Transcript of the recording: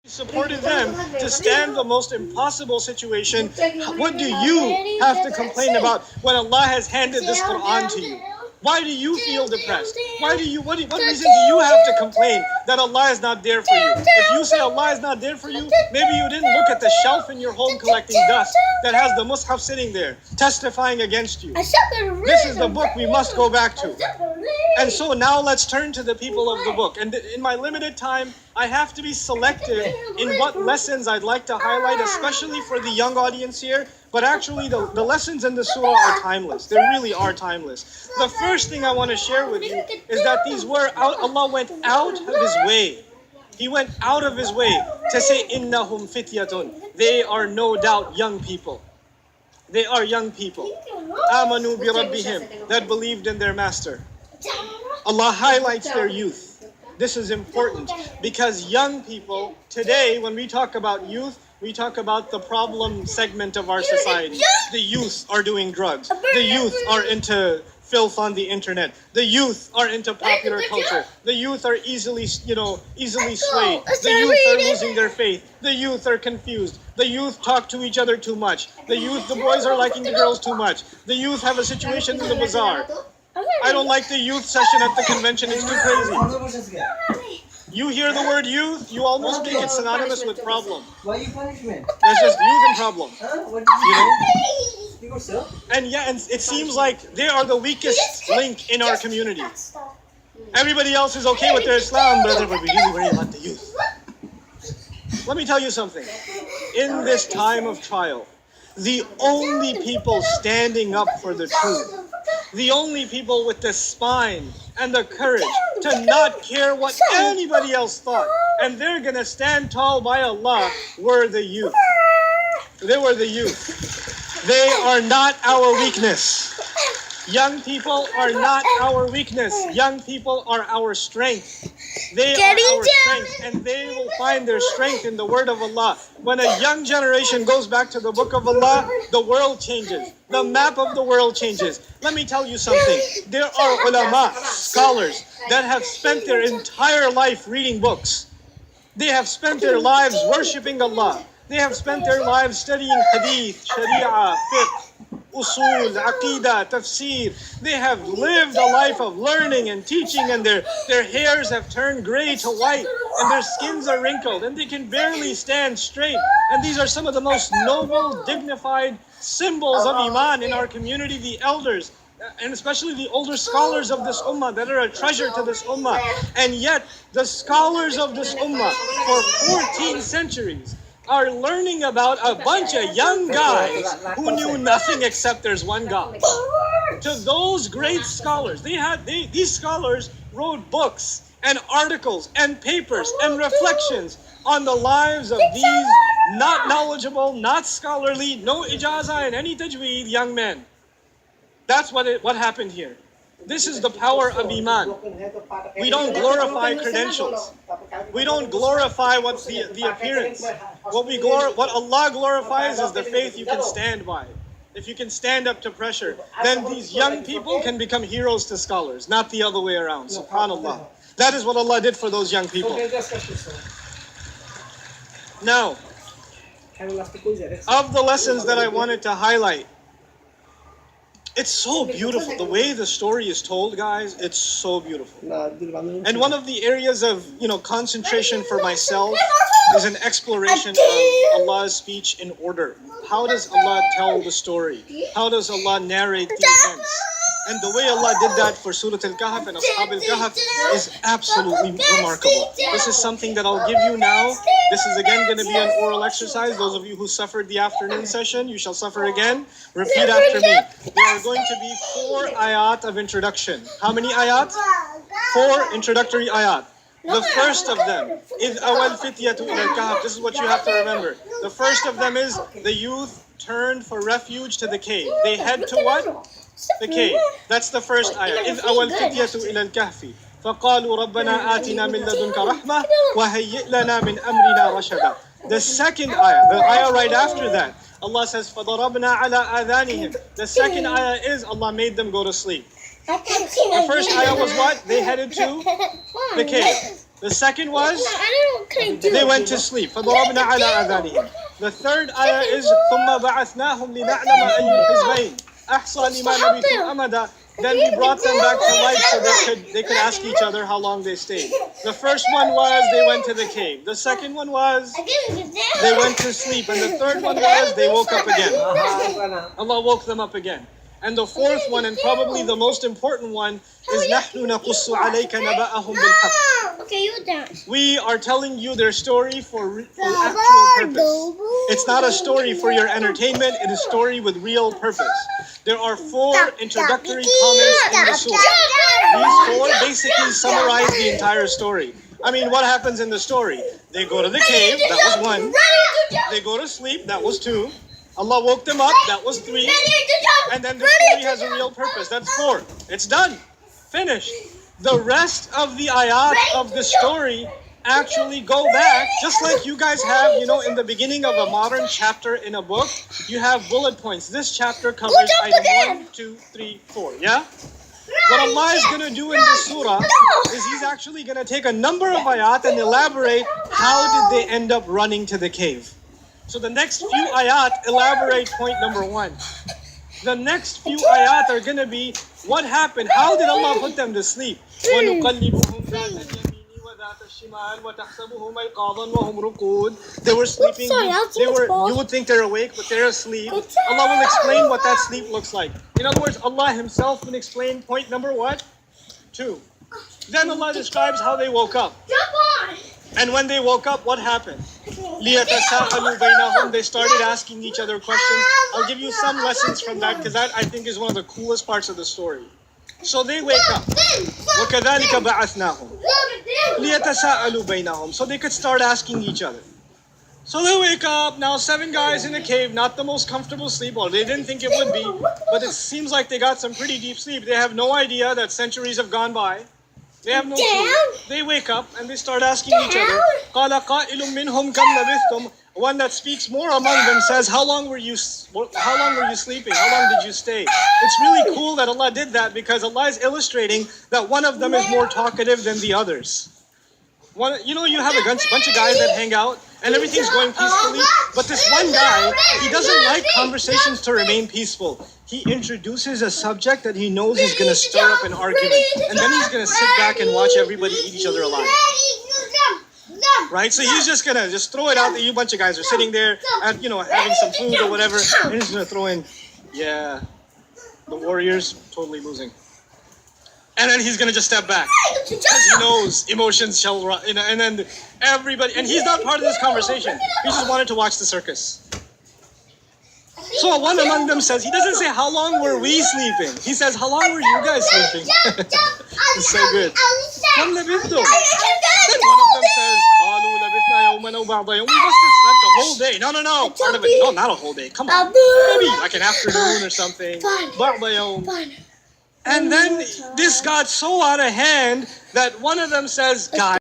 supported them to stand the most impossible situation. What do you have to complain about when Allah has handed this Quran to you? Why do you feel depressed? What reason do you have to complain that Allah is not there for you? If you say Allah is not there for you, maybe you didn't look at the shelf in your home collecting dust that has the Mus'haf sitting there, testifying against you. This is the book we must go back to. And so now let's turn to the people of the book. And in my limited time, I have to be selective in what lessons I'd like to highlight, especially for the young audience here. But actually, the lessons in the surah are timeless. They really are timeless. The first thing I want to share with you is that these were Allah went out of His way. He went out of His way to say, "Innahum fityatun." They are no doubt young people. They are young people. Amanu bi rabbihim, that believed in their master. Allah highlights their youth. This is important because young people today, when we talk about youth, we talk about the problem segment of our society. The youth are doing drugs. The youth are into filth on the internet. The youth are into popular culture. The youth are easily swayed. The youth are losing their faith. The youth are confused. The youth talk to each other too much. The boys are liking the girls too much. The youth have a situation in the bazaar. I don't like the youth session at the convention. It's too crazy. You hear the word youth, you almost make it synonymous with problem. Why you punishment? There's just youth and problem. What did you know? And it seems like they are the weakest link in our community. Everybody else is okay with their Islam, brother, but we really worry about the youth. Let me tell you something. In this time of trial, the only people standing up for the truth, the only people with the spine and the courage to not care what anybody else thought, and they're gonna stand tall by Allah, were the youth. They were the youth. They are not our weakness. Young people are not our weakness. Young people are our strength. They are our strength, and they will find their strength in the word of Allah. When a young generation goes back to the book of Allah, the world changes. The map of the world changes. Let me tell you something. There are ulama, scholars, that have spent their entire life reading books. They have spent their lives worshipping Allah. They have spent their lives studying hadith, sharia, fiqh, usul, aqidah, tafsir. They have lived a life of learning and teaching, and their hairs have turned gray to white, and their skins are wrinkled, and they can barely stand straight. And these are some of the most noble, dignified symbols of Iman in our community, the elders, and especially the older scholars of this ummah that are a treasure to this ummah. And yet, the scholars of this ummah for 14 centuries are learning about a bunch of young guys who knew nothing except there's one God. To those great scholars, these scholars wrote books and articles and papers and reflections on the lives of these not knowledgeable, not scholarly, no ijazah and any tajweed young men. That's what happened here. This is the power of Iman. We don't glorify credentials. We don't glorify what the appearance. What Allah glorifies is the faith you can stand by. If you can stand up to pressure, then these young people can become heroes to scholars, not the other way around. SubhanAllah. That is what Allah did for those young people. Now, of the lessons that I wanted to highlight, it's so beautiful. The way the story is told, guys, it's so beautiful. And one of the areas of, concentration for myself is an exploration of Allah's speech in order. How does Allah tell the story? How does Allah narrate the events? And the way Allah did that for Surah Al-Kahf and Ashab Al-Kahf is absolutely remarkable. This is something that I'll give you now. This is again going to be an oral exercise. Those of you who suffered the afternoon session, you shall suffer again. Repeat after me. There are going to be 4 ayat of introduction. How many ayat? 4 introductory ayat. The first of them is awal fityatu ila al-kahf. This is what you have to remember. The first of them is the youth turned for refuge to the cave. They head to what? The cave. That's the first ayah. إذ أول فتية إلى الكهف فقالوا ربنا آتنا من لدنك رحمة وهيئ لنا من أمرنا رشدا. The second ayah, the ayah right after that, Allah says فضربنا على آذانهم. The second ayah is Allah made them go to sleep. The first ayah was what? They headed to the cave. The second was I they went to sleep. فضربنا على آذانهم. The third ayah is ثم بعثناهم لنعلم أي الحزبين أحصى لما لبثوا أمدا. Then we brought them back to life so they could ask each other how long they stayed. The first one was they went to the cave. The second one was they went to sleep. And the third one was they woke up again. Allah woke them up again. And the fourth one, and probably the most important one, is نحن نقص عليك نبأهم بالحق. Okay, you dance. We are telling you their story for actual purpose. It's not a story for your entertainment, it is a story with real purpose. There are 4 introductory comments in the surah. These 4 basically summarize the entire story. I mean, what happens in the story? They go to the cave, that was 1. They go to sleep, that was 2. Allah woke them up, that was 3. And then the story has a real purpose, that's 4. It's done. Finished. The rest of the ayat of the story actually go back, just like you guys have, in the beginning of a modern chapter in a book, you have bullet points. This chapter covers item 1, 2, 3, 4, yeah? What Allah is going to do in this surah is He's actually going to take a number of ayat and elaborate how did they end up running to the cave. So the next few ayat elaborate point number 1. The next few ayat are going to be what happened, how did Allah put them to sleep? وَنُقَلِّبُهُمْ ذَاتَ الْيَمِينِ وَذَاتَ الشِّمَالِ وَتَحْسَبُهُمْ أَيْقَاظًا وَهُمْ رُقُودٌ. They were sleeping. You would think they're awake, but they're asleep. Allah will explain what that sleep looks like. In other words, Allah Himself will explain point number what? 2. Then Allah describes how they woke up. And when they woke up, what happened? لِيَتَسَاءَلُوا بَيْنَهُمْ. They started asking each other questions. I'll give you some lessons from that because that I think is one of the coolest parts of the story. So they wake up. وَكَذَلِكَ بَعَثْنَاهُمْ لِيَتَسَاءَلُوا بَيْنَهُمْ. So they could start asking each other. So they wake up. Now 7 guys in a cave, not the most comfortable sleep. Well, they didn't think it would be, but it seems like they got some pretty deep sleep. They have no idea that centuries have gone by. They have no clue. They wake up and they start asking each other. قَالَ قَائِلٌ مِّنْهُمْ كَمْ لَبِثْتُمْ. One that speaks more among them says, how long were you sleeping? How long did you stay? It's really cool that Allah did that because Allah is illustrating that one of them is more talkative than the others. You have a bunch of guys that hang out and everything's going peacefully, but this one guy, he doesn't like conversations to remain peaceful. He introduces a subject that he knows is going to stir up an argument, and then he's going to sit back and watch everybody eat each other alive. Right? So he's just going to throw it out that you bunch of guys are sitting there and, having some food or whatever, and he's going to throw in, yeah, the Warriors totally losing. And then he's going to just step back because he knows emotions shall run, and then everybody, and he's not part of this conversation. He just wanted to watch the circus. So one among them says, he doesn't say, how long were we sleeping? He says, how long were you guys sleeping? It's so good. كَمْ لَبِثْتُمْ. Then one of them says, قَالُوا لَبِثْنَا يَوْمًا أَوْ بَعْضَ يَوْمٍ. We must have slept a whole day. No, part of it. No, not a whole day. Come on. Maybe like an afternoon or something. بَعْضَ يَوْمٍ. And then this got so out of hand that one of them says, guys,